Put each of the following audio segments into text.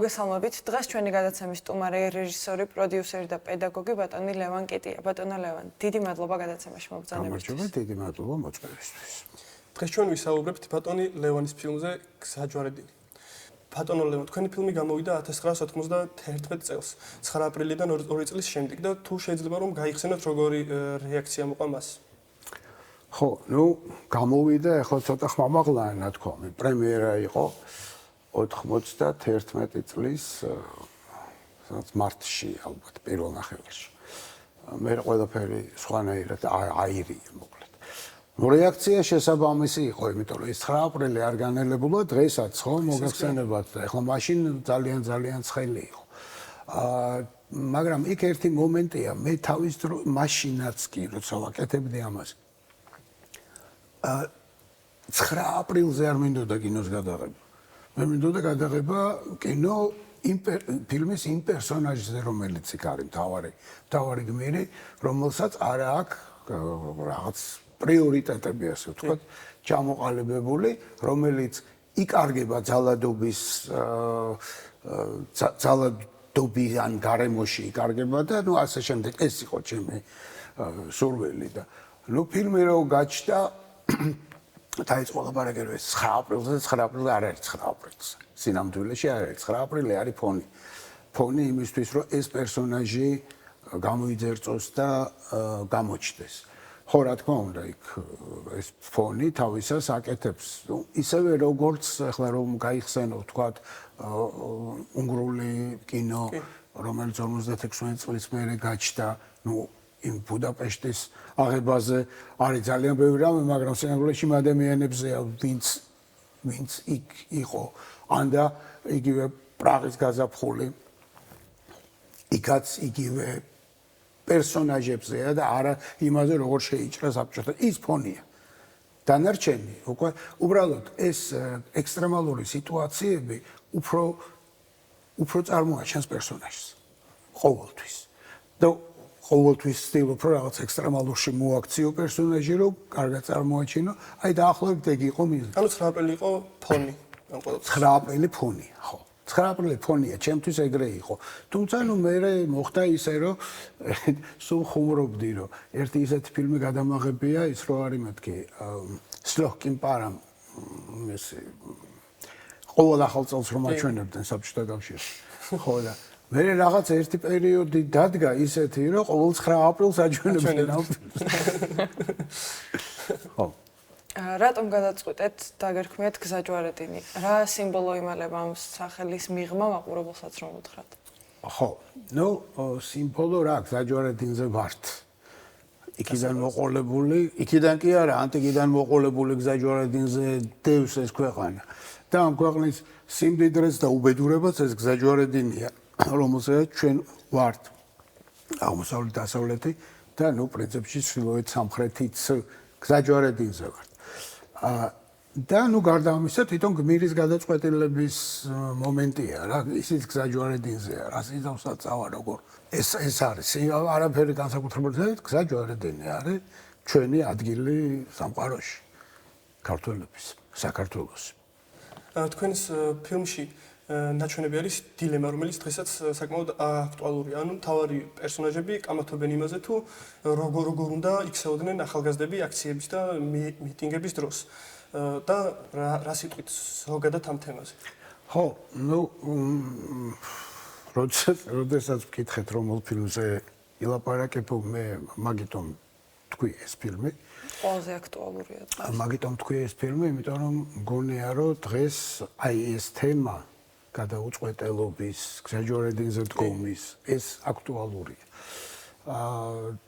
მოგესალმებით. დღეს ჩვენი გადაცემის სტუმარი რეჟისორი, პროდიუსერი და პედაგოგი ბატონი ლევან კიტია. ბატონო ლევან, დიდი მადლობა გადაცემაში მობრძანებისთვის. გამარჯობა, დიდი მადლობა მოწვევისთვის. დღეს ჩვენ ვისაუბრებთ ბატონი ლევანის ფილმზე გზაჯვარედინი. ბატონო ლევან, თქვენი ფილმი გამოვიდა 1991 წელს, 9 აპრილიდან 2 წლის შემდეგ და თუ შეიძლება რომ გაიხსენოთ როგორი რეაქცია მოყვა მას. ხო, გამოვიდა, ახლა ცოტა ხმამაღლაა ნათქვამი. პრემიერა იყო 91 წლის მარტში, ალბათ პირველ ნახევარში. მე ყველაფერი სხვანაირად აირია, მოკლედ. რეაქცია შესაბამისი იყო, იმიტომ რომ ეს 9 აპრილი არ განელებულა დღესაც, ხო, მოგახსენებათ და ახლა მაშინ ძალიან ცხელი იყო. მაგრამ იქ ერთი მომენტია, მე თავის დრო მაშინაც კი როცა ვაკეთებდი ამას 9 აპრილზე არ მინდოდა კინოს გადაღება. მე მინდოდა გადაღება კინო ფილმის იმ პერსონაჟზე, რომელიც იქ არის მთავარი გმირი, რომელსაც არ აქვს რაღაც პრიორიტეტები, ასე ვთქვათ, ჩამოყალიბებული, რომელიც იკარგება ძალადობიან გარემოში იკარგება და ასე შემდეგ. ეს იყო ჩემი სურვილი და ფილმი რო გაჩნდა დაიწყო ლაპარაკი 9 აპრილზე, 9 აპრილი არ არის 9 აპრილზე. სინამდვილეში არ არის 9 აპრილი არის ფონი. ფონი იმისთვის, რომ ეს პერსონაჟი გამოიძერწოს და გამოჩნდეს. ხო, რა თქმა უნდა, იქ ეს ფონი თავისას აკეთებს. ისევე როგორც ახლა რომ გაიხსენო, თქვათ, უნგრული კინო, რომელიც 56 წლის მერე გაჩნდა, იმ ბუდაპეშტის აღებაზე არის ძალიან ბევრი რამე, მაგრამ სინამდვილეში იმ ადამიანებზეა, ვინც იქ იყო. ანდა იგივე პრაღის გაზაფხული, იქაც იგივე პერსონაჟებზეა და არა იმაზე, როგორ შეიჭრა საბჭოთა. ის ფონია. დანარჩენი, უკვე უბრალოდ ეს ექსტრემალური სიტუაციები უფრო წარმოაჩენს პერსონაჟს ყოველთვის. და ყოველთვის ცდილობ რომ რაღაც ექსტრემალურში მოაქციო პერსონაჟი, რომ კარგად წარმოაჩინო. აი დაახლოებით ეგ იყო მიზანი. ანუ 9 აპრილი იყო ფონი. 9 აპრილი ფონია, ხო. 9 აპრილი ფონია, ჩემთვის ეგრე იყო. თუმცა მე მოხდა ისე, რომ სულ ხუმრობდი, რომ ერთი ისეთი ფილმი გადამაღებია, ის რო არის მეთქი, სლოჰკინ პარამ, ესე ყოველ ახალ წელს რომ აჩვენებდნენ საბჭოთა კავშირში. ხო და მე რაღაც ერთი პერიოდი დადგა ისეთი, რომ ყოველ 9 აპრილს აჩვენებდნენ ამ ფილმს. ხო. რატომ გადაწყვეტეთ დაგერქმიათ გზაჯვარედინი? რა სიმბოლო იმალება ამ სახელის მიღმა მაყურებელსაც რომ უთხრათ? ხო, სიმბოლო რა, გზაჯვარედინზე ვართ. იქიდან მოყოლებული, იქიდან კი არა, ანტიკიდან მოყოლებული გზაჯვარედინზე დევს ეს ქვეყანა. და ამ ქვეყნის სიმდიდრეს და უბედურებას ეს გზაჯვარედინია, რომელსაც ჩვენ ვართ. აღმოსავლეთ, დასავლეთი და პრინციპში ჩრდილოეთ, სამხრეთით გზაჯვარედინზე ვართ. და გარდა ამისა, თვითონ გმირის გადაწყვეტილების მომენტია რა, ისიც გზაჯვარედინზეა, რა სიძავსა წავა როგორ. ეს არის, არაფერი განსაკუთრებული δεν გზაჯვარედინი არის ჩვენი ადგილი სამყაროში, ქართველების, საქართველოს. თქვენს ფილმში ნაჩვენები არის დილემა, რომელიც დღესაც საკმაოდ აქტუალურია. ანუ მთავარი პერსონაჟები კამათობენ იმაზე, თუ როგორ უნდა იქცეოდნენ ახალგაზრდები აქციების და მიტინგების დროს. და რა სიტყვით ზოგადად ამ თემაზე? ხო, როდესაც ვკითხეთ, რომელ ფილმზე ილაპარაკებ, მე მაგიტომ თქვი ეს ფილმი. ყველაზე აქტუალურია. მაგიტომ თქვი ეს ფილმი, იმიტომ რომ მგონია, რომ დღეს აი ეს თემა გადაუწყვეტელობის, გზაჯვარედინზე დგომის, ეს აქტუალურია.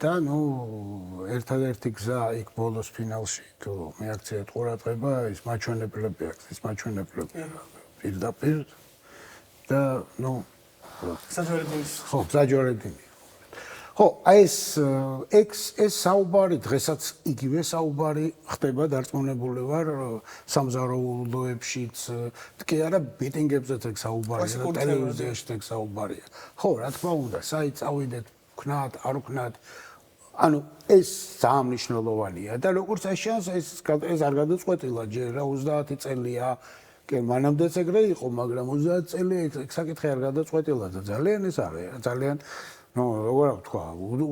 და ერთადერთი გზა იქ ბოლოს ფინალში, თუ მეაქციათ ყურადღება, ის მაჩვენებლები აქვს, ეს მაჩვენებლები პირდაპირ და გზაჯვარედინის. ხო, გზაჯვარედინი. ხო, ეს საუბარი დღესაც იგივე საუბარი ხდება, დარწმუნებული ვარ, სამზარეულოებშიც, კი არა, მიტინგებზეც ეგ საუბარია, ტელევიზიაში ეგ საუბარია. ხო, რა თქმა უნდა, საით წავიდეთ, ვქნათ, არ ვქნათ. ანუ ეს ძალიან მნიშვნელოვანია და როგორც ეს ჩანს, ეს არ გადაწყვეტილა ჯერ 30 წელია კი, მანამდეც ეგრე იყო, მაგრამ 30 წელი ეგ საკითხი არ გადაწყვეტილა და ძალიან ეს არის, ძალიან ნუ როგორ ვთქვა,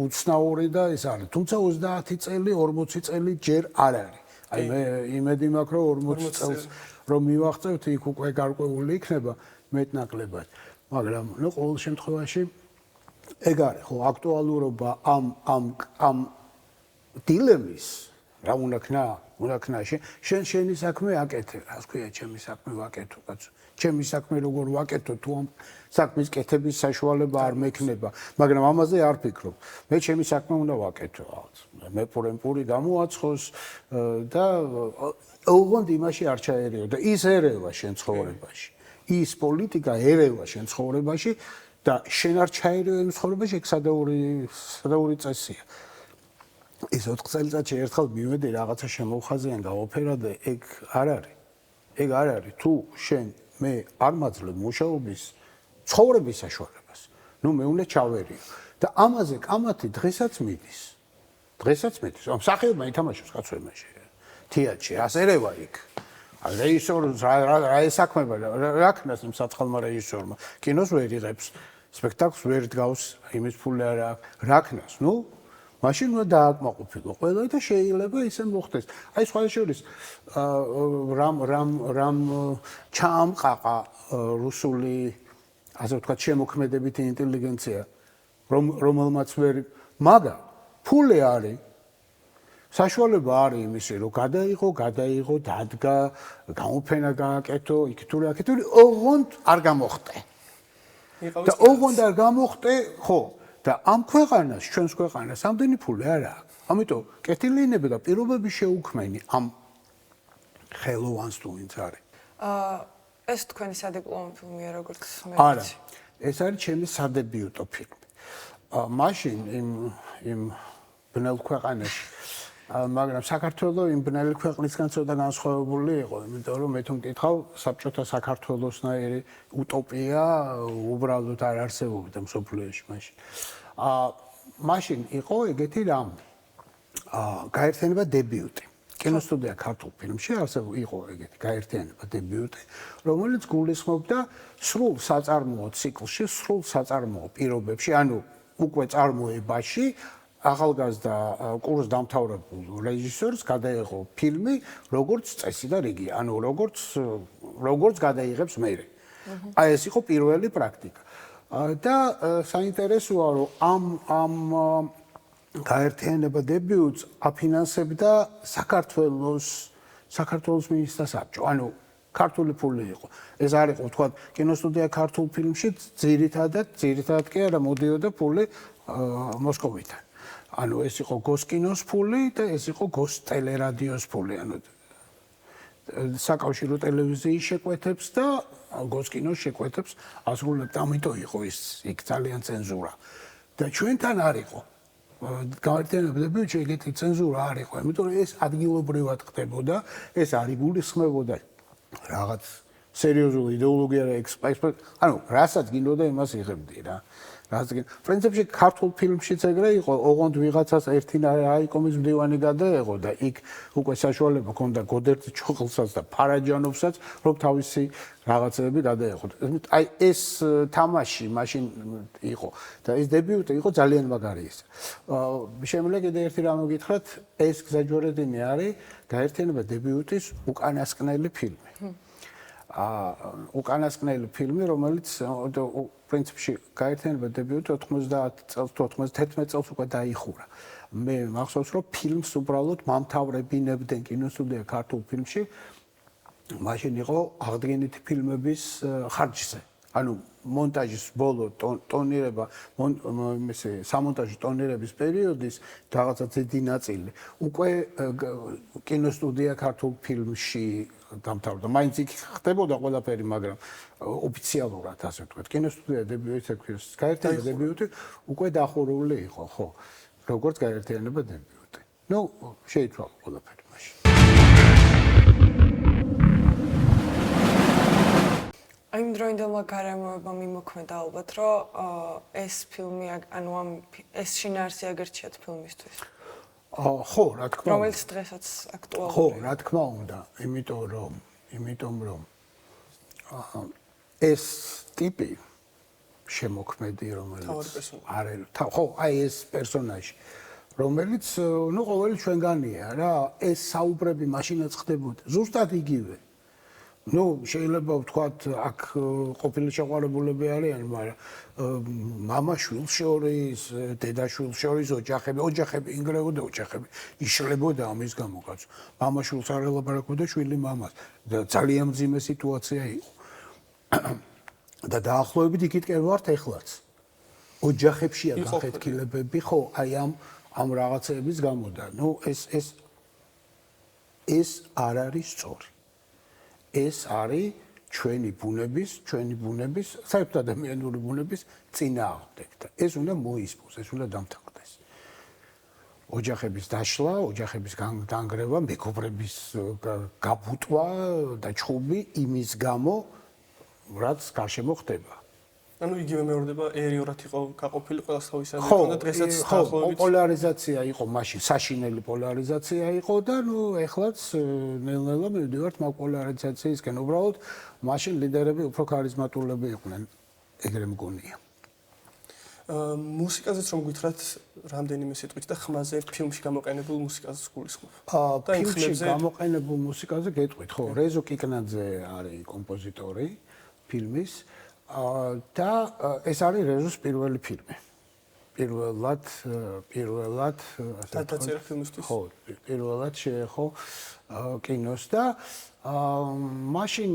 უცნაური და ეს არის. თუმცა 30 წელი, 40 წელი ჯერ არ არის. აი მე იმედი მაქვს, რომ 40 წელს რომ მივახცევთ, იქ უკვე გარკვეული იქნება მეტნაკლებად. მაგრამ ნუ ყოველ შემთხვევაში ეგ არის, ხო, აქტუალურობა ამ დილემის რა უნდა ქნა, შენი საქმე აკეთე, რა ქვია, ჩემი საქმე ვაკეთო, კაცო. ჩემი საქმე როგორ ვაკეთო, თუ ამ საქმის კეთების საშუალება არ მექნება, მაგრამ ამაზე არ ფიქრობ. მე ჩემი საქმე უნდა ვაკეთო, მე პური გამოაცხოს და ოღონდ იმაში არ ჩაერეო და ის ერევა შენ ცხოვრებაში. ის პოლიტიკა ერევა შენ ცხოვრებაში და შენ არ ჩაერეო იმ ცხოვრებაში, ეგ სადაური წესია. ის 4 წელიწადში ერთხელ მივედი რაღაცა შემოვხაზიან გავაფერა და ეგ არ არის. ეგ არ არის. თუ შენ მე არ მაძლევ მუშაობის ცხოვრების საშუალებას. ნუ მე უნდა ჩავერიო და ამაზე კამათი დღესაც მიდის. ამ სახეობა ითამაშოს კაცო იმაში. თეატრში ასერევა იქ. რეჟისორს რა ესაქმება რა ქნას იმ საწყალმა რეჟისორმა. კინოს ვერ იღებს, სპექტაკლს ვერ დგავს, იმის ფული რა ქნას, ნუ მაშინ უნდა დააკმაყოფილო ყველა და შეიძლება ისე მოხდეს. აი სხვა შორის რამ ჩამყაყა რუსული ასე ვთქვათ შემოქმედებითი ინტელიგენცია რომელმაც ვერ მაგა ფული არის საშუალება არის იმისი რომ გადაიღო დადგა გამოფენა გააკეთო იქ თუ რა აქეთო ოღონდ არ გამოხტე და ოღონდ არ გამოხტე ხო და ამ ქვეყანას ჩვენს ქვეყანას ამდენი ფული არ აქვს ამიტომ კეთილინები და პირობები შეუქმენი ამ ხელოვანს თუ ვინც არის ეს თქვენი სადიპლომო ფილმია როგორც მე არა ეს არის ჩემი სადებიუტო ფილმი მაშინ იმ ბნელ ქვეყანაში მაგრამ საქართველოს იმ ბნელი ქვეყნისგან ცოტა განსხვავებული იყო იმიტომ რომ მე თუ მკითხავ საბჭოთა საქართველოსნაირი უტოპია უბრალოდ არ არსებობდა მსოფლიოში მაშინ მაშინ იყო ეგეთი რამ გაერთიანება დებიუტი კინოსტუდია ქართულ ფილმში იყო ეგეთი გაერთიანება დებიუტი რომელიც გულისხმობდა სრულ საწარმოო ციკლში სრულ საწარმოო პირობებში ანუ უკვე წარმოებაში ახალგაზრდა კურსს დამთავრებულ რეჟისორს გადაეღო ფილმი როგორც წესი და რიგი ანუ როგორც გადაიღებს მერე აი ეს იყო პირველი პრაქტიკა და საინტერესოა რომ ამ გაერთიანება დებიუტს აფინანსებდა საქართველოს მინისტრთა საბჭო ანუ ქართული ფული იყო ეს არ იყო თქვა კინოსტუდია ქართულ ფილმში ძირითადად კი არა მოდიოდა ფული მოსკოვიდან ანუ ეს იყო გოსკინოს ფული და ეს იყო გოსტელერადიოს ფული ანუ საკავშირო ტელევიზიის შეკვეთებს და გოსკინოს შეკვეთებს ასრულებდა ამიტომ იყო ის იქ ძალიან ცენზურა და ჩვენთან არ იყო გაერთიანებები ეგეთი ცენზურა არ იყო იმიტომ რომ ეს ადგილობრივად ხდებოდა ეს არ იგულისხმებოდა რაღაც სერიოზული იდეოლოგია რა ექსპერტ ანუ რასაც გინდოდა იმას იღებდი რა პრინციპში ქართულ ფილმშიც ეგრე იყო ოღონდ ვიღაცას ერთი აიკომის მდივანი გადაეღო და იქ უკვე საშუალება ჰქონდა გოდერძი ჩოხელსაც და ფარაჯანობსაც რომ თავისი რაღაცები გადაეღო აი ეს თამაში მაშინ იყო და ეს დებიუტი იყო ძალიან მაგარი ის შემიძლია კიდე ერთი რამ მოგითხრათ ეს გზაჯვარედინი არის გაერთიანება დებიუტის უკანასკნელი ფილმი უკანასკნელი ფილმი რომელიც პრინციპში გაერთიანება დებიუტი 90 წელს თუ 91 წელს უკვე დაიხურა მე მახსოვს რომ ფილმს უბრალოდ მომთავრებინებდნენ კინოსტუდია ქართულ ფილმში მაშინ იყო აღდგენითი ფილმების ხარჯზე ანუ მონტაჟის ბოლო ტონირება სამონტაჟო ტონირების პერიოდის რაღაცა ძედი ნაწილი უკვე კინოსტუდია ქართულ ფილმში დამთავრდა მაინც იქ ხდებოდა ყველაფერი მაგრამ ოფიციალურად ასე ვთქვათ კინოსტუდია დებიუტი გაერთიანება დებიუტი უკვე დახურული იყო ხო როგორც გაერთიანება დებიუტი ნუ შეიცვალა ყველაფერი მაშინ იმ დროინდელმა გარემოებამ იმოქმედა ალბათ რომ ეს ფილმი ანუ ეს შინაარსი აგერჩიათ ფილმისთვის ხო რა თქმა უნდა რომელიც დღესაც აქტუალურია ხო რა თქმა უნდა იმიტომ რომ ეს ტიპი შემოქმედი, რომელიც ხო, აი ეს პერსონაჟი, რომელიც ნუ ყოველი ჩვენგანია რა, ეს საუბრები მაშინაც ხდებოდა. ზუსტად იგივე. ნუ შეიძლება ვთქვათ, აქ ყოფილი შეყვარებულები არიან, მაგრამ მამა-შვილს შორის, დედა-შვილს შორის ოჯახები ინგრეოდა, ოჯახები იშლებოდა ამის გამო კაცო. მამა-შვილს არ ელაპარაკობდა, შვილი მამას. ძალიან მძიმე სიტუაცია იყო. და დაახლოებით იქითკენ ვართ ეხლაც. ოჯახებშია გახეთქილებები, ხო, აი ამ რაღაცების გამო და ნუ ეს არ არის სწორი. ეს არის ჩვენი ბუნების, საერთოდ ადამიანური ბუნების წინააღმდეგ და ეს უნდა მოისმოს, ეს უნდა დამთავრდეს. ოჯახების დაშლა, ოჯახების დანგრევა, მეგობრების გაბუტვა და ჩხუბი იმის გამო, რაც გარშემო ხდება. ანუ იგივე მეორდება ერიორად იყო გაყოფილი ყველა თავისად იყო და დღესაც დაახლოებით პოლარიზაცია იყო მაშინ, საშინელი პოლარიზაცია იყო და ნუ ეხლაც ნელ-ნელა მივდივართ მაგ პოლარიზაციისკენ. უბრალოდ მაშინ ლიდერები უფრო ქარიზმატულები იყვნენ, ეგრე მგონია. მუსიკაზეც რომ გითხრათ რამდენიმე სიტყვით და ხმაზე ფილმში გამოყენებულ მუსიკაზეც გულისხმობ. ფილმში გამოყენებულ მუსიკაზე გეტყვით, ხო, რეზო კიკნაძე არის კომპოზიტორი ფილმის. და ეს არის რეზოს პირველი ფილმი. პირველად დაწერა ფილმისთვის. ხო, პირველად შეეხო კინოს და მაშინ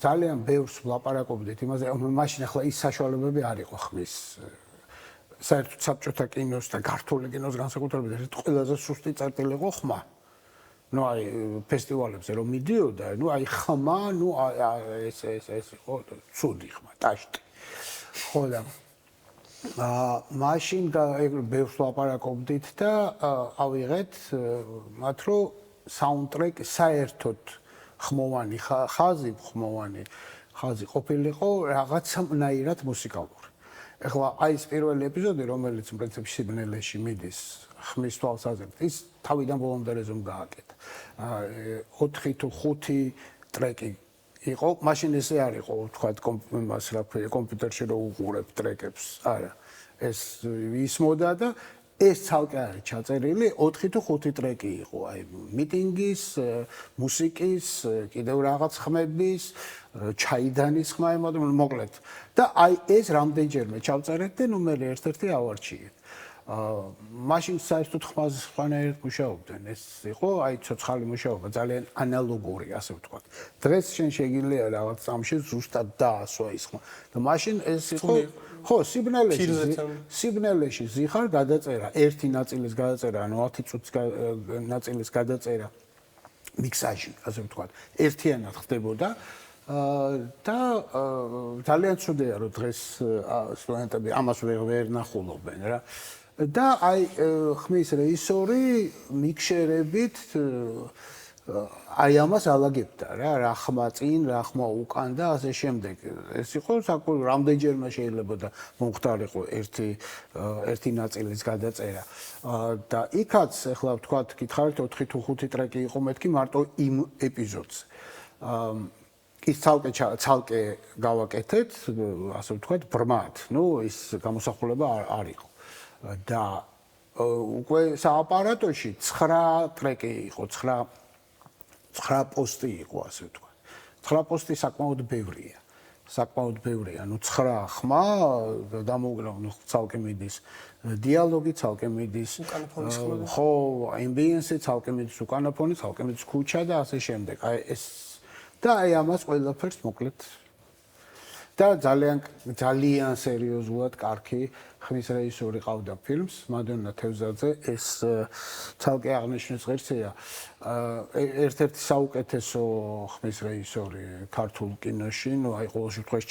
ძალიან ბევრს ვლაპარაკობდით იმაზე, მაშინ ახლა ის საშუალებები არ იყო ხმის საერთოდ საბჭოთა კინოს და ქართული კინოს განსაკუთრებით ერთ ყველაზე სუსტი წერტილი იყო ხმა. ნუ აი ფესტივალებზე რომ მიდიოდა, ნუ აი ხმა, ნუ ეს იყო ცუდი ხმა, ტაშტი. ხო და მაშინ ბევრს ლაპარაკობდით და ავიღეთ მათ რომ საუნდტრეკი საერთოდ ხმოვანი ხაზი ყოფილიყო რაღაცნაირად მუსიკალური. ეხლა აი ეს პირველი ეპიზოდი, რომელიც პრინციპში სიბნელეში მიდის ხმის თვალსაზრისით, ის თავიდან ბოლომდე რეზომ გააკეთა. 4 თუ 5 ტრეკი იყო, მაშინ ესე არ იყო, თქვათ, მას რა ქვია, კომპიუტერში რო უყურებ ტრეკებს. არა, ეს ისმოდა და ეს ცალკე არის ჩაწერილი, 4 თუ 5 ტრეკი იყო, აი მიტინგის, მუსიკის, კიდევ რაღაც ხმების, ჩაიდანის ხმა ემოდა, მოკლედ. და აი ეს რამდენჯერმე ჩავწერეთ და ნუ მე ერთ-ერთი ავარჩიეთ. მაშინ საერთოდ ხმაზე სხვანაირად მუშაობდნენ. ეს იყო აი ცოცხალი მუშაობა, ძალიან ანალოგური, ასე ვთქვათ. დღეს შენ შეგიძლია რაღაც წამში ზუსტად დაასვა ის ხმა. და მაშინ ეს იყო ხო, სიბნელეში ზიხარ გადაწერა, ერთი ნაწილის გადაწერა, ანუ 10 წუთის ნაწილის გადაწერა, მიქსაჟი, ასე ვთქვათ, ერთიანად ხდებოდა. და ძალიან ცუდია, რომ დღეს სტუდენტები ამას ვერ ნახულობენ რა. და აი ხმის რეჟისორი მიქსერებით აი ამას ალაგებდა რა ხმა წინ, რა ხმა უკან და ასე შემდეგ. ეს იყო რამდენჯერმე შეიძლება და მომხდარიყო ერთი ნაწილის გადაწერა. და იქაც ახლა ვთქვათ, გითხარით 4 თუ 5 ტრეკი იყო მეთქი მარტო იმ ეპიზოდს. ის ცალკე გავაკეთეთ, ასე ვთქვათ, ბრმად. ნუ ის გამოსახულება არ იყო. და უკვე სააპარატოში 9 ტრეკი იყო, 9 პოსტი იყო, ასე ვთქვათ. 9 პოსტი საკმაოდ ბევრია. ნუ 9 ხმა დამოუკრა, ნუ ცალკე მიდის დიალოგი, ცალკე მიდის ხო, ამბიენსი, ცალკე მიდის უკანაფონი, ცალკე მიდის ქუჩა და ასე შემდეგ. აი ეს და აი ამას ყველაფერს მოკლედ და ძალიან სერიოზულად კარგი ხმის რეჟისორი ყავდა ფილმს, მადონა თევზაძე, ეს ცალკე აღნიშნვის ღირსია. ერთ-ერთი საუკეთესო ხმის რეჟისორი ქართულ კინოში, ნუ აი ყოველ შემთხვევაში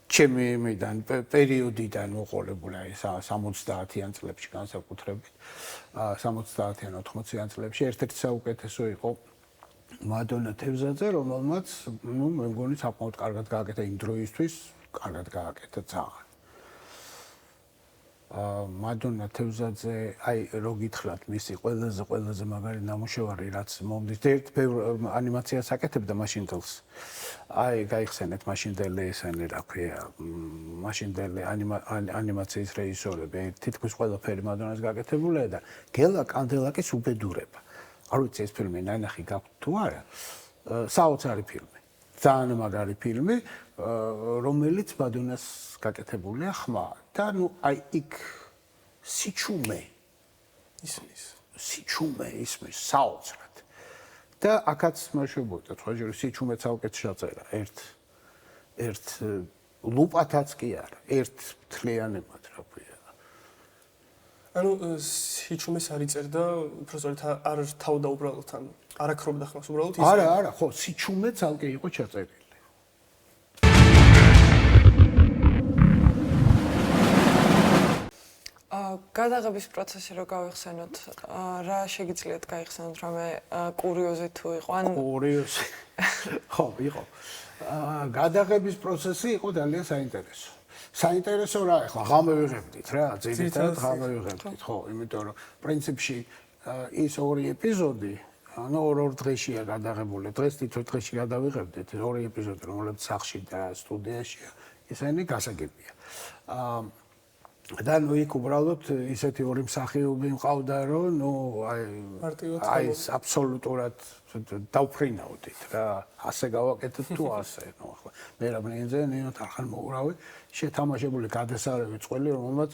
ჩემი იმიდან პერიოდიდან მოყოლებული, აი 70-იან წლებში განსაკუთრებით, 70-იან 80-იან წლებში ერთ-ერთი საუკეთესო იყო მადონა თევზაძე, რომელმაც, ნუ მე მგონი საკმაოდ კარგად გააკეთა იმ დროისთვის, კარგად გააკეთა ძალიან. მადონა თევზაძე, აი რო გითხრათ, მისი ყველაზე მაგარი ნამუშევარი, რაც მომდის, ერთ ბევრ ანიმაციას აკეთებდა მაშინდელს. აი, გაიხსენეთ მაშინდელი ესენი, რა ქვია, მაშინდელი ანიმაციის რეჟისორები, თითქმის ყველაფერი მადონას გაკეთებულია და გელა კანდელაკის უბედურება. არ ვიცი ეს ფილმი ნანახი გაქვთ თუ არა. საოცარი ფილმი. ძალიან მაგარი ფილმი, რომელიც მადონას გაკეთებულია ხმა და ნუ აი იქ სიჩუმე ისმის საოცრად და აქაც მოშობოდა თქო სიჩუმე ცალკე ჩაწერა ერთ ლუპათაც კი არა ერთ მთლიანებად რა ქვია ანუ სიჩუმეს არ იწერდა უბრალოდ არ თავდა უბრალოდ ან არ აკრობდა ხმას უბრალოდ ის არა ხო სიჩუმე ცალკე იყო ჩაწერილი გადაღების პროცესი რო გავიხსენოთ, რა შეგიძლიათ გაიხსენოთ, რამე კურიოზი თუ იყო, ან კურიოზი. ხო, იყო. გადაღების პროცესი იყო ძალიან საინტერესო. საინტერესო რა, ახლა ღამე ვიღებდით რა, ძირითადად ღამე ვიღებდით, ხო, იმიტომ რომ პრინციპში ის ორი ეპიზოდი, ანუ ორ დღეშია გადაღებული. დღეს თითო დღეში გადავიღებდით, ორი ეპიზოდი, რომელიც სახლში და სტუდიაშია, ისინი გასაგებია. და ნუ იქ უბრალოდ ისეთი ორი მსახიობი მყავდა რომ ნუ აი აბსოლუტურად დავფრინავდით რა ასე გავაკეთეთ თუ ასე ნუ ახლა მერაბნინძე ნინო თარხან მოურავი შეთამაშებული გადასარევი წველი რომელმაც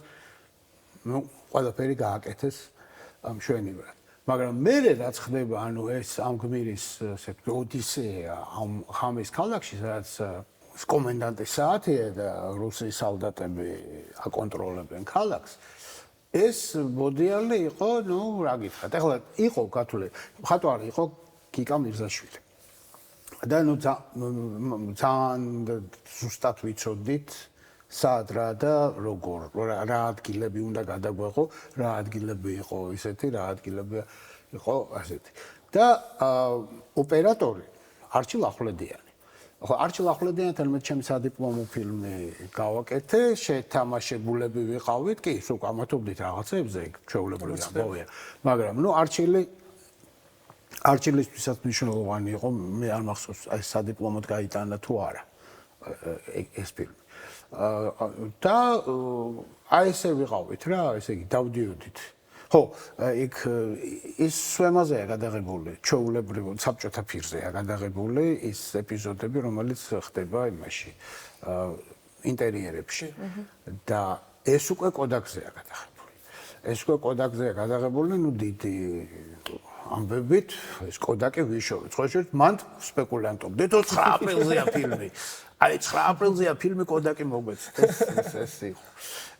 ნუ ყველაფერი გააკეთეს მშვენივრად მაგრამ მე რაც ხდება ანუ ეს ამ გმირის ესე ოდისეა ამ ხამის ქალაქში სადაც კომენდანტის საათია და რუსის სალდატები აკონტროლებენ ქალაქს. ეს მოდიალი იყო, ნუ რა გითხრათ, ახლა იყო გათვლილი, მხატვარი იყო გიკა მირზაშვილი. და ნუ ძალიან ზუსტად ვიცოდით სად რა და როგორ, რა ადგილები უნდა გადაგვეყო, რა ადგილები იყო ისეთი, რა ადგილები იყო ასეთი. და ოპერატორი არჩილ ახვლედიანი ხო არჩილ ახვლედიანთან მე ჩემი სადიპლომო ფილმი გავაკეთე, შეთამაშებულები ვიყავით, კი, სულ გამართობდით რაღაცებზე, ჩვეულებრივი ამბავია, მაგრამ ნუ არჩილისთვისაც მნიშვნელოვანი იყო, მე არ მახსოვს, აი სადიპლომოდ გაიტანა თუ არა ეს ფილმი. და აი ესე ვიყავით რა, ესე იგი დავდიოდით. ხო, იქ ის სვემაზეა გადაღებული, ჩვეულებრივ საბჭოთა ფირზეა გადაღებული ის ეპიზოდები, რომელიც ხდება იმაში, ინტერიერებში. და ეს უკვე კოდაკზეა გადაღებული. ეს უკვე კოდაკზეა გადაღებული, ნუ დიდი ამბებით, ეს კოდაკი ვიშოვეთ. ხო, შეიძლება მანდ სპეკულანტობდით, 9 აპრილზეა ფილმი. აი 9 აპრილზეა ფილმი კოდაკი მოგვეცეთ.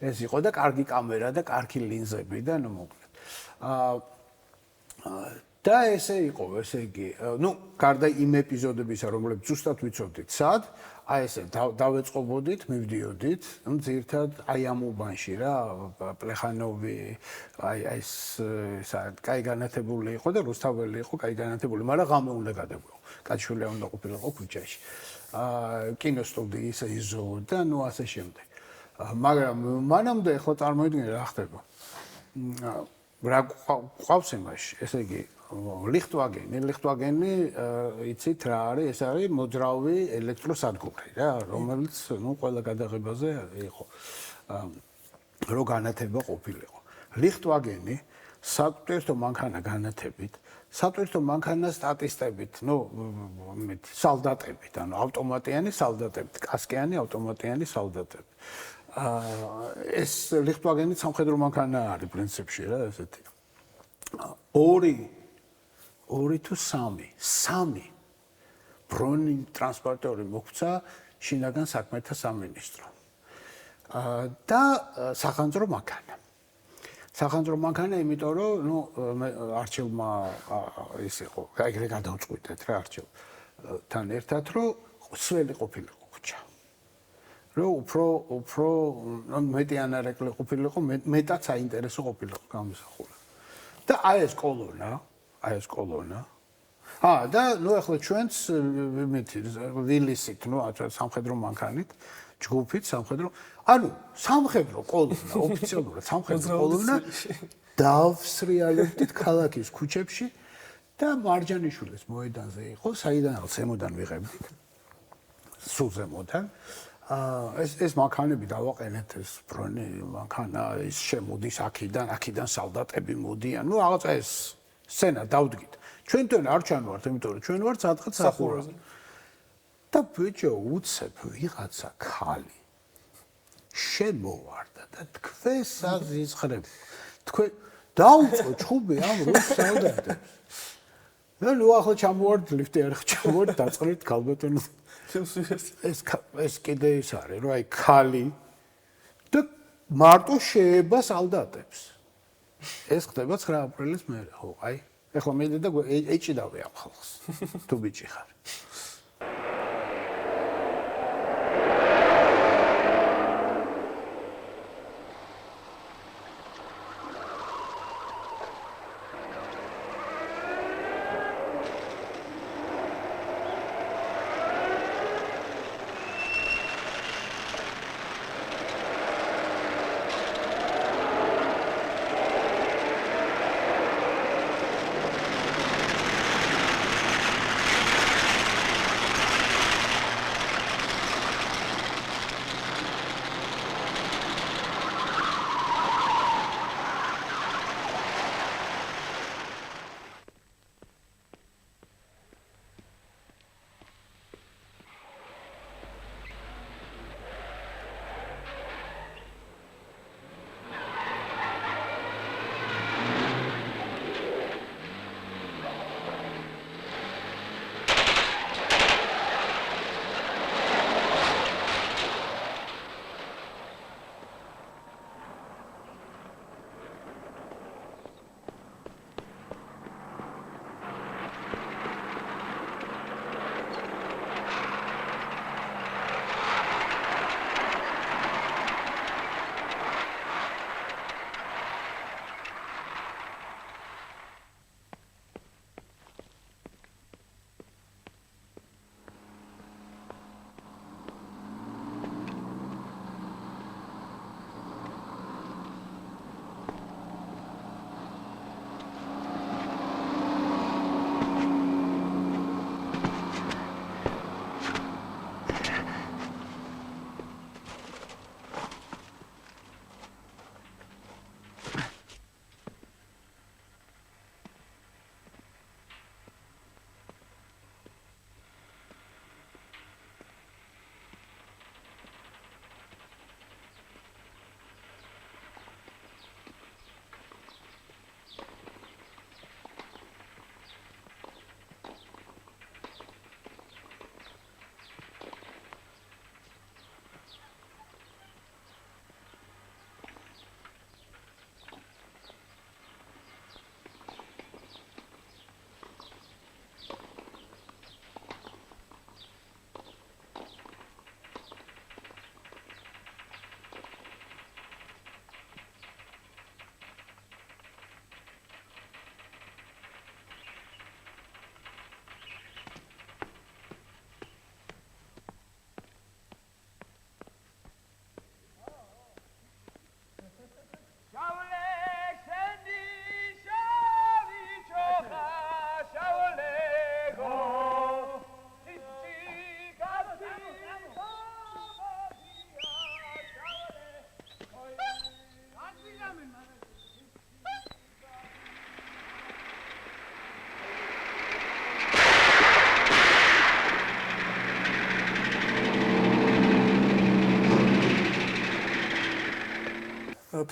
ეს იყო და კარგი კამერა და კარგი ლინზები და ნუ მოგვეცეთ. და ესე იყო, ესე იგი, ნუ გარდა იმ ეპიზოდებისა, რომლებიც ზუსტად ვიცოდით, სად, აი ესე დავეწყობოდით, მივდიოდით, ნუ ძირთად აი ამ უბანში რა, პლეხანოვი, აი ეს კაი განათებული იყო და რუსთაველი იყო კაი განათებული, მაგრამ ღამე უნდა გადაგვეყო. კაცშვილი უნდა ყოფილიყო ქუჩაში. კინოსტუდიის იზო და ნუ ასე შემდეგ. მაგრამ მანამდე ახლა წარმოიდგინე რა ხდება. რა ყავს იმაში, ესე იგი, ლიხტვაგენი, იცით რა არის, ეს არის მოძრავი ელექტროსადგური რა, რომელიც, ნუ ყველა გადაღებაზე იყო. რო განათება ყოფილიყო. ლიხტვაგენი სატვირთო მანქანა განათებით, სატვირთო მანქანა სტატისტებით, ნუ სალდატებით, ანუ ავტომატიანი სალდატებით, კასკიანი ავტომატიანი სალდატები. ეს ლიხტვაგენი სამხედრო მანქანა არის პრინციპში რა ესეთი. 2 თუ 3 ბრონი ტრანსპორტორი მოგვცა შინაგან საქმეთა სამინისტრო. და სახანძრო მანქანა. სახანძრო მანქანა, იმიტომ რომ ნუ არჩილმა ის იყო, ეგრე გადავწყვიტეთ რა არჩილთან ერთად, რომ სველი ყოფილიყო ქუჩა. რომ უფრო მეტი ანარეკლი ყოფილიყო, მეტად საინტერესო ყოფილიყო გამოსახულება. და აი ეს კოლონა. და ნუ ახლა ჩვენც ვილისით, ნუ სამხედრო მანქანით, ჯგუფით სამხედრო, ანუ სამხედრო კოლონა, ოფიციალურად სამხედრო კოლონა დავსრიალებდით ქალაქის ქუჩებში და მარჯანიშვილის მოედანზე იყო, საიდანაც ზემოდან ვიღებდით. სულ ზემოდან. ეს მანქანები დავაყენეთ ეს ფრონი, მანქანა ის შემოდის აქედან სალდატები მოდიან. ნუ რაღაცა ეს სცენა დავდგით. ჩვენთან არ ჩანვართ, იმიტომ რომ ჩვენ ვართ სადღაც სახურაზე. და ბიჭო უცებ ვიღაცა ხალი შემოვარდა და თქვენ საზიზღრებ. თქვენ დაუწყო ჩხუბი ამ რუს სალდატებს. ნუ ახლა ჩამოვარდ ლიფტი არ ჩამოვარდ დაწყრით ქალბატონს. ეს კიდე ის არის, რომ აი ხალი და მარტო შეება სალდატებს. ეს ხდება 9 აპრილის მერე, ხო, აი. ეხლა მე და ეჭიდავე ამ ხალხს. თუ ბიჭი ხარ.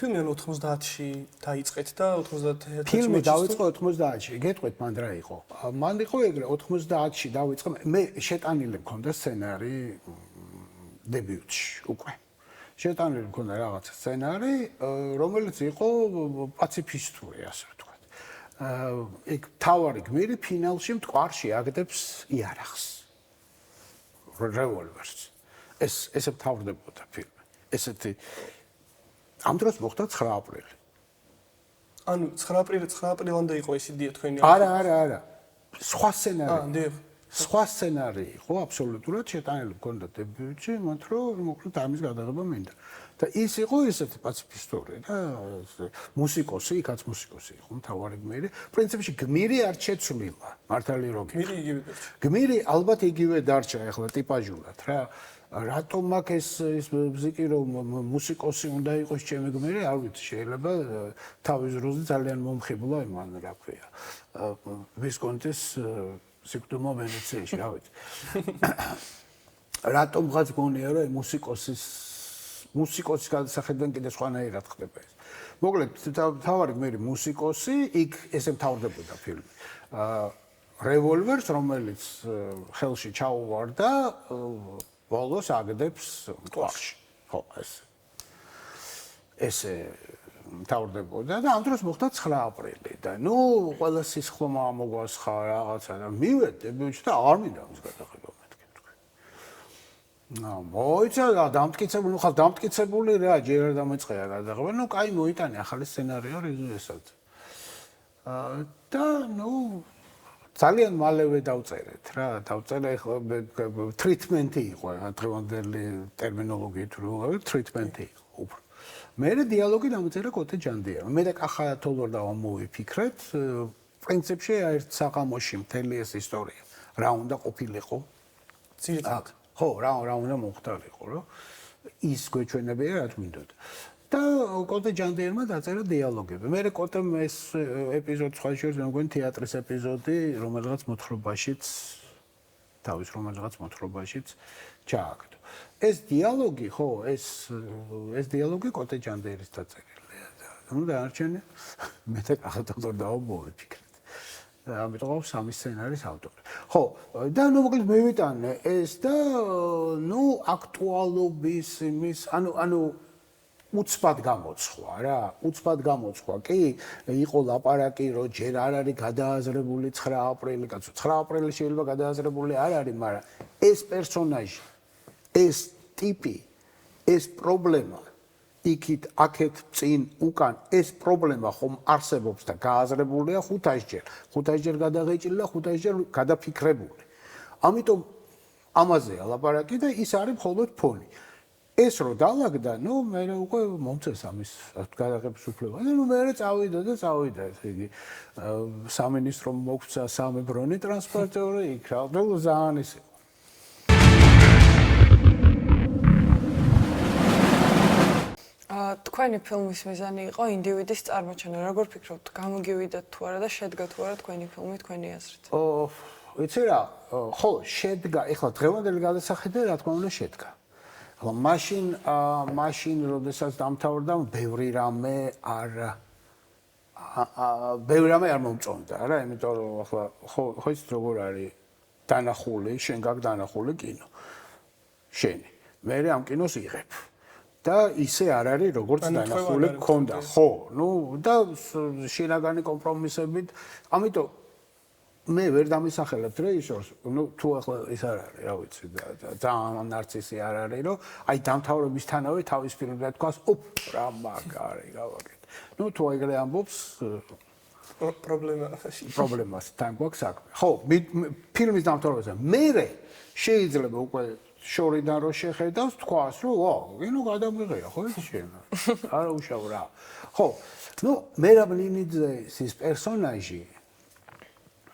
ფილმი 90-ში დაიწყეთ და 91-ში ფილმი დაიწყო 90-ში. გეტყვით მან რა იყო? მან იყო ეგრე 90-ში დაიწყო. მე შეტანილი მქონდა სცენარი დებიუტში უკვე. შეტანილი მქონდა რაღაც სცენარი, რომელიც იყო პაციფისტური, ასე ვთქვათ. ეგ თავარი გმირი ფინალში მტკვარში აგდებს იარაღს. რევოლვერს. ესე მთავრდებოდა ფილმი. ესეთი ამ დროს მოხდა 9 აპრილი. ანუ 9 აპრილამდე იყო ეს იდეა თქვენი? არა. სხვა სცენარი. დიახ. სხვა სცენარი იყო აბსოლუტურად შეტანილი მქონდა დებიუტში, მაგრამ რომ მოკლედ ამის გადაღება მინდა. და ის იყო ესეთი პაციფისტური და მუსიკოსი, იქაც მუსიკოსი იყო მთავარი გმირი. პრინციპში გმირი არ შეცვლილა, მართალი რო გმირი იგივე დარჩა. გმირი ალბათ იგივე დარჩა ახლა ტიპაჟურად რა. რატომ აქ ეს ბზიკი რომ მუსიკოსი უნდა იყოს ჩემი გმირი, არ ვიცი, შეიძლება თავის დროზე ძალიან მომხიბლა იმან რა ქვია. ვისკონტის სიკვდილმა ვენეციაში, რა ვიცი. რატომღაც გონია რომ მუსიკოსის გადასახედიდან კიდე სხვანაირად ხდება ეს. მოკლედ, თავარი გმირი მუსიკოსი, იქ ესე მთავრდებოდა ფილმი. რევოლვერს, რომელიც ხელში ჩაუვარდა, ბოლოს აგდებს მტკვარში. ხო, ესე მთავრდებოდა და ამ დროს მოხდა 9 აპრილი და ნუ ყველა სისხლმა მოგვასხა რაღაცა და მივედებიუჩი და არ მინდა ამის გადაღება მეთქი თქვი. მოიცა დამტკიცებული, ხა დამტკიცებული რა, ჯერ არ დამეწყია გადაღება, ნუ კაი მოიტანე ახალი სცენარიო რეზოლუციად. და ნუ ძალიან მალევე დავწერეთ რა, დავწერე ხო ტრიტმენტი იყო, დღევანდელი ტერმინოლოგიით რო ტრიტმენტი იყო. მე დიალოგი დამწერა კოტე ჯანდიერმა. მე და კახა თოლორ დავამოვიფიქრეთ, პრინციპში ერთ საღამოში მთელი ეს ისტორია რა უნდა ყოფილიყო. ძირითადად. ხო, რა უნდა მოხდარიყო, რომ ის გვეჩვენებია რა თქმინდოდა. და კოტე ჯანდიერმა დაწერა დიალოგები. მე კოტემ ეს ეპიზოდი სხვა შორის მეგონი თეატრის ეპიზოდი, რომელიღაც მოთხრობაშიც თავის რომელიღაც მოთხრობაშიც ჩააგდო. ეს დიალოგი, ხო, ეს დიალოგი კოტე ჯანდიერის დაწერილია და ნუ დაარჩენე მე და კახათოლორ დავამოვიფიქრეთ. და ამიტომ სამი სცენარის ავტორი. ხო, და ნუ მოკლედ მივიტანე ეს და ნუ აქტუალობის იმის, ანუ უცბად გამოცხვა რა, უცბად გამოცხვა. კი, იყო ლაპარაკი, რომ ჯერ არ არის გადააზრებული 9 აპრილი, კაცო, 9 აპრილი შეიძლება გადააზრებული არ არის, მაგრამ ეს პერსონაჟი, ეს ტიპი, ეს პრობლემა იქით, აქეთ, წინ, უკან, ეს პრობლემა ხომ არსებობს და გააზრებულია 500-ჯერ. 500-ჯერ გადაღეჭილი და 500-ჯერ გადაფიქრებული. ამიტომ ამაზეა ლაპარაკი და ის არის მხოლოდ ფონი. ეს რო დაალაგდა, ნუ მე უკვე მომწეს ამის გადაღების უფლება. ნუ მე წავიდა და წავიდა, ესე იგი, სამინისტრომ მოგვცა 3 ბრონი ტრანსპორტიორი იქ რა, ნუ ძალიან ისე. თქვენი ფილმის მიზანი იყო ინდივიდის წარმოჩენა. როგორ ფიქრობთ, გამოგივიდათ თუ არა და შედგა თუ არა თქვენი ფილმი თქვენი აზრით? ვიცი რა, ხო, შედგა, ეხლა დღევანდელი გადასახედა რა თქმა უნდა შედგა. მაშინ როდესაც დამთავრდა, ბევრი რამე არ მომწონდა რა, იმიტომ რომ ახლა ხო ის როგორ არის დანახული, შენ გაქვს დანახული კინო. შენი. მე ამ კინოს იღებ. და ისე არ არის როგორც დანახული გქონდა. ხო, ნუ და შინაგანი კომპრომისებით, ამიტომ მე ვერ დამისახელებთ რეჟისორს, ნუ თუ ახლა ის არ არის, რა ვიცი, ძალიან ნარცისი არ არის, რომ აი დამთავრებისთანავე თავის ფილმზე თქვას, რა მაგარი, გავაკეთე. ნუ თუ ეგრე ამბობს, პრობლემას თან გვაქვს საქმე. ხო, ფილმის დამთავრებაზე მე შეიძლება უკვე შორიდან რო შეხედავს, თქვას, რომ ვა, კინო გადამიღია, ხო ეს შენ. არა უშავ რა. ხო, ნუ მერაბ ნინიძის პერსონაჟი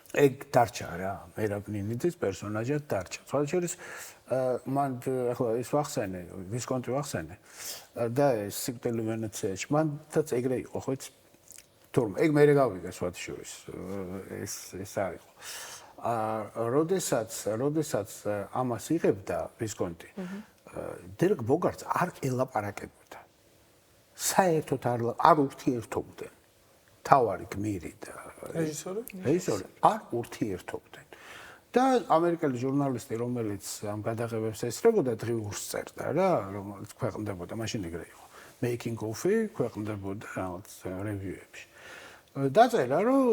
ეგ დარჩა რა, მერაბ ნინიძის პერსონაჟად დარჩა. სხვა შორის მან ახლა ის ვახსენე, ვისკონტი ვახსენე და ეს სიკვდილი ვენეციაში, მანაც ეგრე იყო, ხო იცი? თურმე ეგ მე გავიგე სხვა შორის ეს არის. როდესაც ამას იღებდა ვისკონტი, დერეკ ბოგარტს არ ელაპარაკებოდა. საერთოდ არ ურთიერთობდნენ. თავარი გმირი და რეჟისორი არ ურთიერთობდნენ. და ამერიკელი ჟურნალისტი, რომელიც ამ გადაღებებს ესწრებოდა, დღიურს წერდა რა, რომელიც ქვეყნდებოდა, მაშინ ეგრე იყო. Making of-ი ქვეყნდებოდა რაღაც რევიუებში. დაწერა, რომ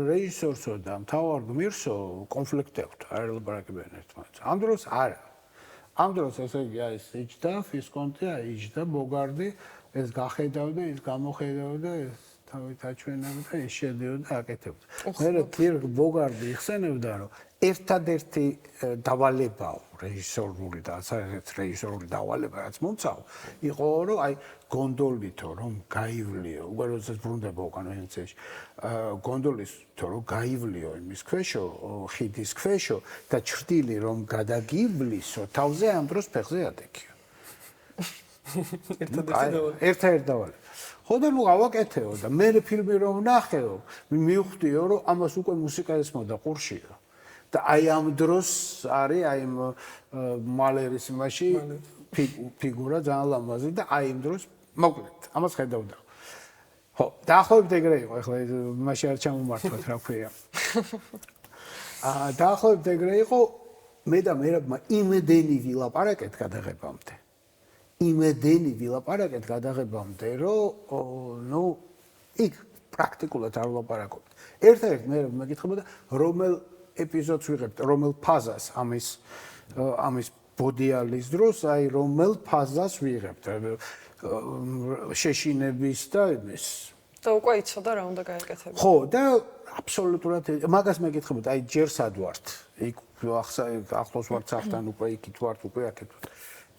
რეჟისორსო და მთავარ გმირსო კონფლიქტებთ, არ ელაპარაკებიან ერთმანეთს. ამ დროს არა. ამ დროს ესე იგი ეს იჯდა, ვისკონტი იჯდა, ბოგარდი ეს გახედავდა, ის გამოხედავდა, ეს თავით აჩვენებდა, ის შედიოდა აკეთებდა. მე კირკ ბოგარდი იხსენებდა, რომ ერთადერთი დავალებაა რეჟისორული და საერთოდ რეჟისორული დავალება რაც მომცაო, იყო რომ აი გონდოლითო რომ გაივლიო, უკვე როდესაც ბრუნდება უკან ვენეციაში, გონდოლითო რომ გაივლიო იმის ქვეშო, ხიდის ქვეშო და ჭრდილი რომ გადაგივლისო, თავზე ამ დროს ფეხზე ატეკიო. ერთ-ერთ დავალება. ხო და ნუ გავაკეთეო და მე ფილმი რომ ნახეო, მივხვდიო რომ ამას უკვე მუსიკა ესმოდა ყურშიო. და აი ამ დროს არის აი მალერის იმაში ფიგურა ძალიან ლამაზი და აი იმ დროს მოკლედ ამას ხედავდა. ხო, დაახლოებით ეგრე იყო, ეხლა მაშინ არ ჩამომართვათ რა ქვია. დაახლოებით ეგრე იყო, მე და მერაბმა იმედენი ვილაპარაკეთ გადაღებამდე. იმედენი ვილაპარაკეთ გადაღებამდე, რომ ნუ იქ პრაქტიკულად არ ვლაპარაკობთ. ერთ-ერთ მე მეკითხებოდა, რომელ ეპიზოდს ვიღებთ, რომელ ფაზას ამის ბოდიალის დროს, აი რომელ ფაზას ვიღებთ, შეშინების და იმის. და უკვე იცოდა რა უნდა გაეკეთებინა. ხო, და აბსოლუტურად მაგას მეკითხებოდა, აი ჯერ სად ვართ? იქ ახლოს ვართ საფთან, უკვე იქით ვართ, უკვე აქეთ ვართ.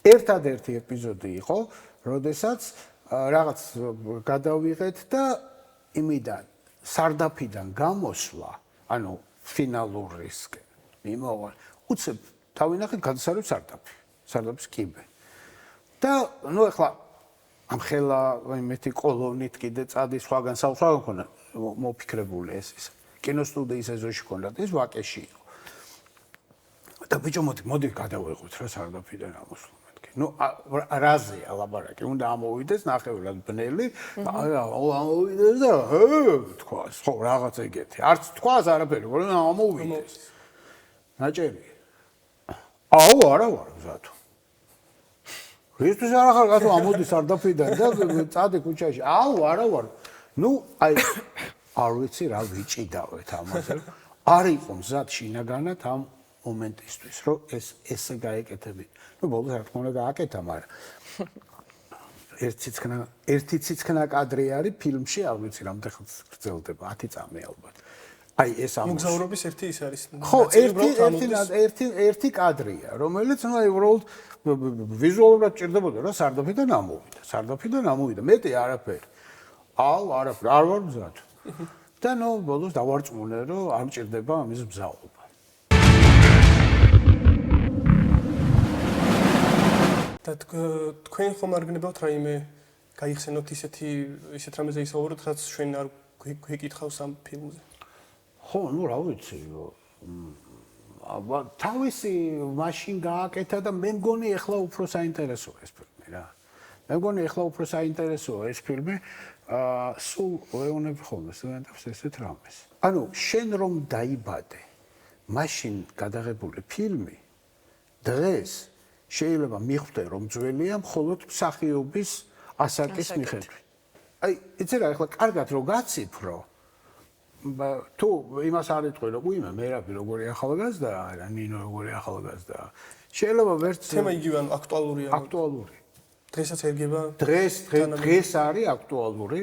ერთადერთი ეპიზოდი იყო, როდესაც რაღაც გადავიღეთ და იმიდან სარდაფიდან გამოსვლა, ანუ ფინალურისკენ მიმოვა. უცებ თავინახეთ გადასარევ სარდაფის კიბე. და ნუ ახლა ამ ხელა იმეთი კოლონით კიდე წადი სხვაგან ხონა მოფიქრებული ეს ის. კინოსტუდიის ეზოში ქონდა ეს ვაკეში იყო. და ბიჭო მოდი გადავეღოთ რა სარდაფიდან ამოსვლა. ნუ რაზეა ლაბარაკი, უნდა ამოვიდეს ნახევრად ბნელი, ამოვიდეს და თქვას, ხო, რაღაც ეგეთი. არც თქვას არაფერი, მაგრამ ამოვიდეს. ნაჭერი. აუ, არა ვარ მზად. რისთვის არა ხარ გათო ამოდის სარდაფიდან და წადი ქუჩაში. აუ, არა ვარ. ნუ აი არ ვიცი რა ვიჭიდავეთ ამაზე. არ იყო მზად შინაგანად ამ მომენტისთვის, რომ ესე გაეკეთები. ნუ ბოლოს რა თქმა უნდა გააკეთა, მაგრამ ერთი ციცქნა კადრი არის ფილმში, არ ვიცი რამდენი ხანს გრძელდება, 10 წამი ალბათ. აი ეს ამ მოგზაურობის ერთი ის არის. ხო, ერთი კადრია, რომელიც ნუ აი უბრალოდ ვიზუალურად ჭირდებოდა, რომ სარდაფიდან ამოვიდა. მეტი არაფერი. აუ, არაფერი, არ ვარ მზად. და ნუ ბოლოს დავარწმუნე, რომ არ მჭირდება ამის მზაობა. და თქვენ ხომ არ გნებავთ რაიმე გაიხსენოთ ისეთ რამეზე ისაუბროთ, რაც ჩვენ არ გვეკითხავს ამ ფილმზე. ხო, ნუ რა ვიცი, თავისი მაშინ გააკეთა და მე მგონი ეხლა უფრო საინტერესოა ეს ფილმი რა. მე მგონი ეხლა უფრო საინტერესოა ეს ფილმი, სულ ვეუბნები ხოლმე სტუდენტებს ესეთ რამეს. ანუ შენ რომ დაიბადე, მაშინ გადაღებული ფილმი დღეს შეიძლება მიხვდე რომ ძველია მხოლოდ მსახიობის ასაკის მიხედვით. აი, იცი რა, ეხლა კარგად რო გაციფრო, თუ იმას არ იტყვი რომ უიმე მერაბი როგორი ახალგაზრდაა, არა ნინო როგორი ახალგაზრდაა. შეიძლება ვერც თემა იგივე ანუ აქტუალურია. აქტუალური. დღესაც ერგება? დღეს არის აქტუალური.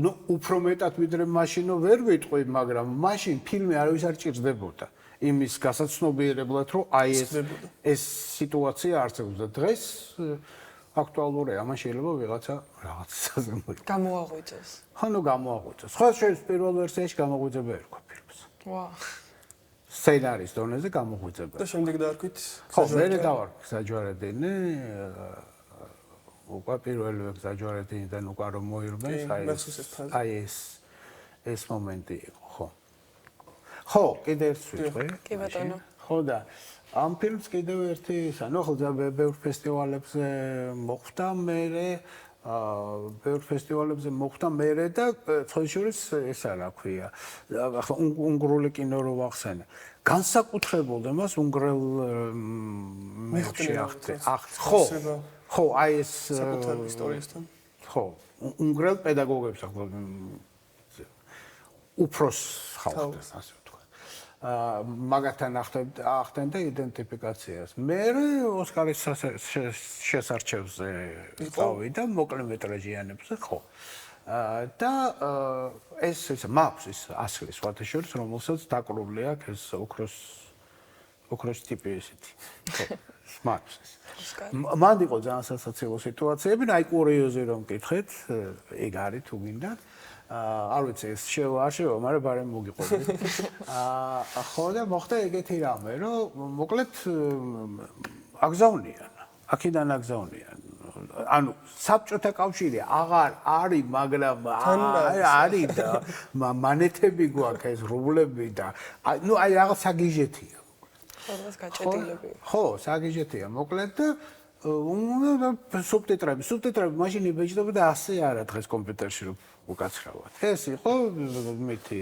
ნუ უფრო მეტად ვიდრე მაშინო ვერ ვიტყვი, მაგრამ მაშინ ფილმი არავის არ ჭირდებოდა. იმის გასაცნობიერებლად, რომ აი ეს სიტუაცია არსებობდა. დღეს აქტუალურია, ამან შეიძლება ვიღაცა რაღაცაზე მოიყვანოს. გამოაღვიძოს. ხო, ნუ გამოაღვიძოს. სხვა შეიძლება პირველ ვერსიაში გამოღვიძება ერქვა ფილმს. ვა. სცენარის დონეზე გამოღვიძება. და შემდეგ დაარქვით ხო, მე დავარქვი საჯვარედინი. უკვე პირველი საჯვარედინიდან უკვე რომ მოირბეს, აი ეს მომენტი იყო, ხო. ხო, კიდევ ერთ ვიტყვი. კი ბატონო. ხო და ამ ფილმს კიდევ ერთი ანუ ხო ბევრ ფესტივალებზე მოხვდა მე და თოშურის ესა რა ქვია. ახლა უნგრული კინო რო ვახსენე. განსაკუთრებულად მას უნგრელ მეუღლე ხო, აი ეს საკუთარ ისტორიასთან. ხო, უნგრელ პედაგოგებს ახლა უფროს ხალხს ასე ვთქვა. მაგათთან ახდენდა იდენტიფიკაციას. მე ოსკარის შესარჩევზე ვწავი და მოკლე მეტრაჟიანებზე, ხო. და ეს მაქვს ის ასლი სხვათა შორის, რომელსაც დაკრული აქვს ეს ოქროს ტიპი ესეთი. ხო, მაქვს ეს. მანდ იყო ძალიან სასაცილო სიტუაციები, აი კურიოზი რომ მკითხეთ, ეგ არის თუ გინდა. არ ვიცი ეს არ შევა, მაგრამ ბარემ მოგიყვები. ხო და მოხდა ეგეთი რამე, რომ მოკლედ აგზავნიან. აქედან აგზავნიან. ანუ საბჭოთა კავშირი აღარ არის, მაგრამ არის და მანეთები გვაქვს ეს რუბლები და ნუ აი რაღაც საგიჟეთია. ყველას გაჭედილები. ხო, საგიჟეთია, მოკლედ და სუბტიტრები მაშინ იბეჭდება და ასე არა დღეს კომპიუტერში რომ უკაცრავად. ეს იყო მითი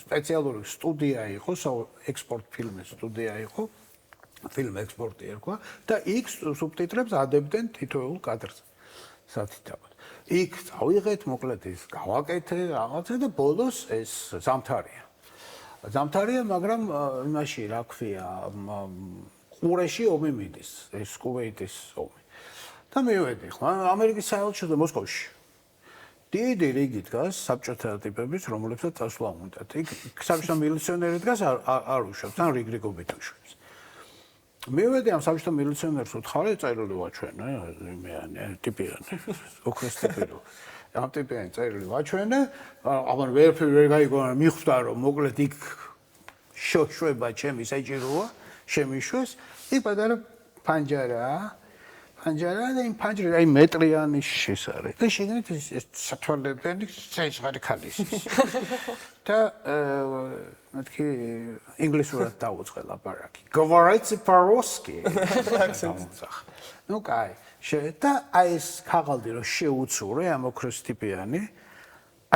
სპეციალური სტუდია იყო, ექსპორტ ფილმის სტუდია იყო. ფილმ ექსპორტი ერქვა და იქ სუბტიტრებს ადებდნენ თითოეულ კადრზე სათითაოდ. იქ წავიღეთ, მოკლედ ის გავაკეთე რაღაცა და ბოლოს ეს ზამთარია. ზამთარია, მაგრამ იმაში რა ქვია, ყურეში ომი მიდის, ეს კუვეიტის ომი. და მივედი, ხო, ამერიკის საელჩოზე მოსკოვში. დიდი რიგი დგას საბჭოთა ტიპების, რომლებსაც წასვლა უნდათ. იქ საბჭოთა მილიციონერი დგას, არ უშვებს, ან რიგრიგობით უშვებს. მივედი ამ საბჭოთა მილიციონერს უთხარი წერილი ვაჩვენე, იმიანი, ტიპიანი, ოქროს ტიპი რო. ამ ტიპიანი წერილი ვაჩვენე, აღარ ვერაფერი ვერ გაიგო, მიხვდა რომ მოკლედ იქ შოშება ჩემი საჭიროა, შემიშვეს, იქ პატარა პანჯარა და იმ პანჯრაზე აი მეტრიანი შის არის. და შეგნით ეს სათვალებიანი საჭირო ქალის. და მეთქი ინგლისურად დაუწყე ლაპარაკი. Говорите по-русски. Ну кай. და აი ეს ქაღალდი რომ შეუცურე ამ ოქროს ტიპიანი.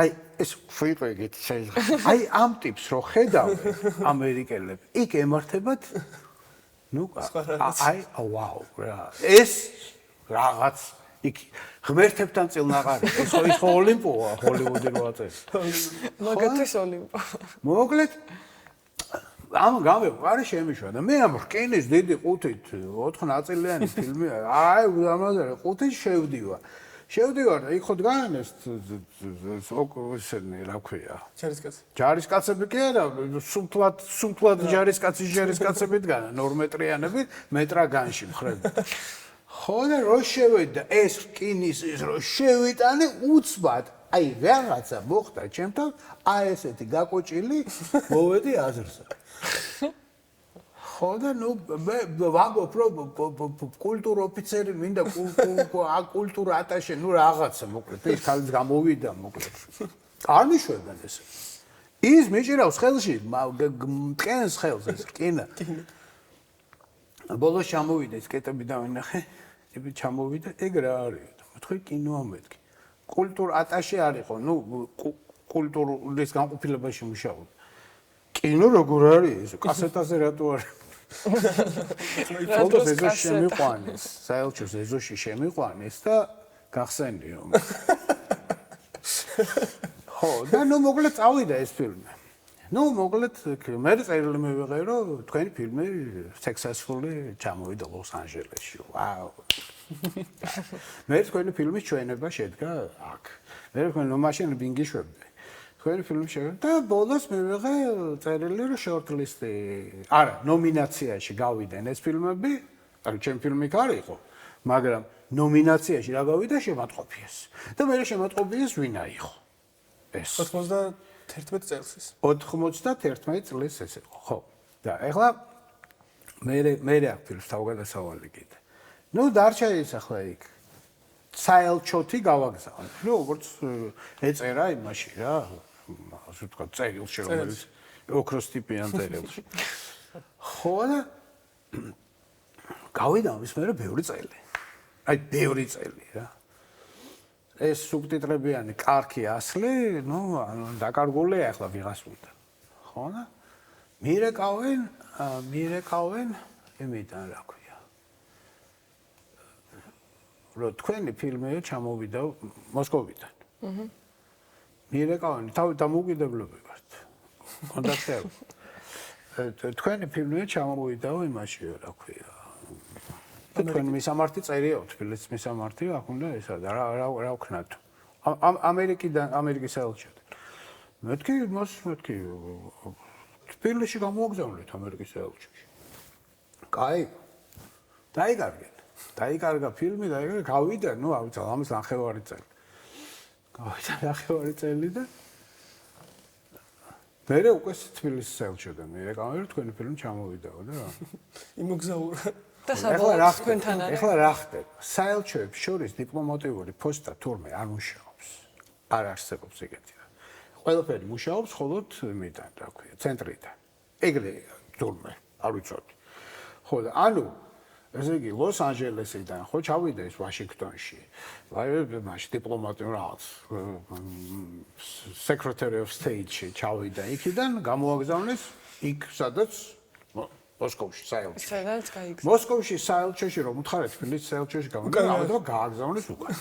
აი ეს ფრიგრეგით შეიძლება. აი ამ ტიპს რო ხედავენ ამერიკელები, იქ ემართებათ ну აი ვაუ რა. ეს რაღაც იქ ღმერთებთან წილნაღარი. ეს ხო ოლიმპოა, ჰოლივუდი რო აწეს. მაგათვეს ოლიმპო. მოკლედ ამ გამეყარი შემიშვა და მე ამ რკინის დიდი ყუთით 4 ნაწილიანი ფილმი აი ამაზე ყუთი შევდივარ და იქ ხო დგან ეს ისინი რა ქვია ჯარისკაცები კი არა სუმთლად ჯარისკაცები დგან 2 მეტრიანები მეტრაგანში მხრები ხო და რო შევედა ეს რკინის ის რო შევიტანე უცბად აი რაღაცა მოხდა ჩემთან აი ესეთი გაკოჭილი მოვედი აზრზე ხო და ნუ მე ვამბობ რომ კულტურა ოფიცერი მინდა კულტურა ატაშე ნუ რაღაცა მოკლედ ის ხალხს გამოვიდა მოკლედ არ მიშვებენ ეს ის მეჭირავს ხელში მტკენს ხელს ეს რკინა ბოლოს ჩამოვიდა ეს კეტები დავინახე ები ჩამოვიდა ეგ რა არის მეთქი კინოა მეთქი კულტურა ატაშე არისო ნუ კულტურის განყოფილებაში მუშაობ კინო როგორ არის კასეტაზე რატო არის ფოტოს ეზოში შემიყვანეს საელჩოს ეზოში შემიყვანეს და გახსენიო ხო და ნუ მოკლედ წავიდა ეს ფილმი ნუ მოკლედ მე წერილი მივიღე რომ თქვენი ფილმი successfully ჩამოვიდა ლოს-ანჯელესში ვაუ მე თქვენი ფილმის ჩვენება შედგა აქ მე თქვენ ნუ მაშინ ბინგიშვებდი თქვენი ფილმი შევიდა და ბოლოს მივიღე წერილი რომ შორტლისტი არა ნომინაციაში გავიდნენ ეს ფილმები ანუ ჩემი ფილმი კარი იყო მაგრამ ნომინაციაში რა გავიდა შემატყობიეს და მე შემატყობიეს ვინა იყო ეს 91 წელს ის 91 წლის ეს იყო ხო და ეხლა მე აქ ფილმს თავგადასავალი კიდე ნუ დარჩა ის ახლა იქ საელჩოთი გავაგზავნე ნუ როგორც ეწერა იმაში რა ასე ვთქვა წერილში რომელიც ოქროს ტიპიან წერილში ხო და გავიდა ის მე ბევრი წელი აი ბევრი წელი რა ეს სუბტიტრებიანი კარგი ასლი ნუ დაკარგულია ახლა ვიღას უნდა ხო და მირეკავენ იმიდან რა ქვია რომ თქვენი ფილმი ჩამოვიდა მოსკოვიდან აჰა მირეკავენ თავი დამოუკიდებლები ვართ კონტაქტები თქვენი ფილმი ჩამოვიდა იმაში რა ქვია თქვენ მისამართი წერიო თბილისის მისამართი აქ უნდა ესა და რა ვქნათ ამერიკის საელჩოდან. მეთქი თბილისში გამოგზავნეთ ამერიკის საელჩოში. კაი. დაიკარგა ფილმი, გავიდა, არ ვიცი, ამის ნახევარი წელი. გავიდა ნახევარი წელი და მე უკვე თბილისის საელჩოდან მიერეკავე თქვენი ფილმი ჩამოვიდაო და იმოგზაურა. და საბოლოოდ თქვენთან არის. ეხლა რა ხდება? საელჩოებს შორის დიპლომატიური პოსტა თურმე არ მუშაობს. არ არსებობს ეგეთი რა. ყველაფერი მუშაობს მხოლოდ იმიდან, რა ქვია, ცენტრიდან. ეგრე თურმე, არ ვიცოდი. ხო და ანუ ესე იგი ლოს-ანჯელესიდან ხო ჩავიდა ეს ვაშინგტონში. მაშინ დიპლომატიურ რაღაც Secretary of State-ში ჩავიდა იქიდან, გამოაგზავნეს იქ სადაც მოსკოვში საელჩოში. სადაც გაიგზავნა. მოსკოვში საელჩოში რომ უთხარეთ თბილისის საელჩოში გამოგზავნეს, გააგზავნეს უკან.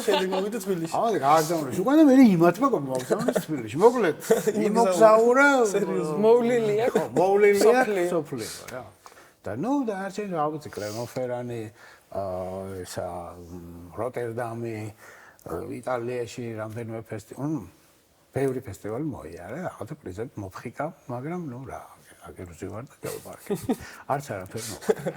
შემდეგ მოვიდა თბილისში. ამაზე გააგზავნეს უკან და მე იმათმა გამოგზავნეს თბილისში. მოკლედ იმოგზაურა მოვლილია. მოვლილია სოფლიო რა. და ნუ და არჩენ რა ვიცი კრემოფერანი ესა როტერდამი იტალიაში რამდენიმე ფესტივალი ბევრი ფესტივალი მოიარა რაღაცა პრიზები მოფხიკა მაგრამ ნუ რა აგერუზე ვარ და გავბარგე არც არაფერი მოხდა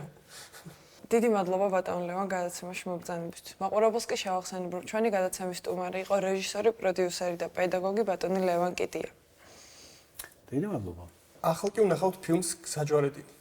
დიდი მადლობა ბატონ ლევან გადაცემაში მობრძანებისთვის. მაყურებელს კი შევახსენებ, რომ ჩვენი გადაცემის სტუმარი იყო რეჟისორი, პროდიუსერი და პედაგოგი ბატონი ლევან კიტია. დიდი მადლობა. ახლა კი ვნახავთ ფილმს საჯვარედინი.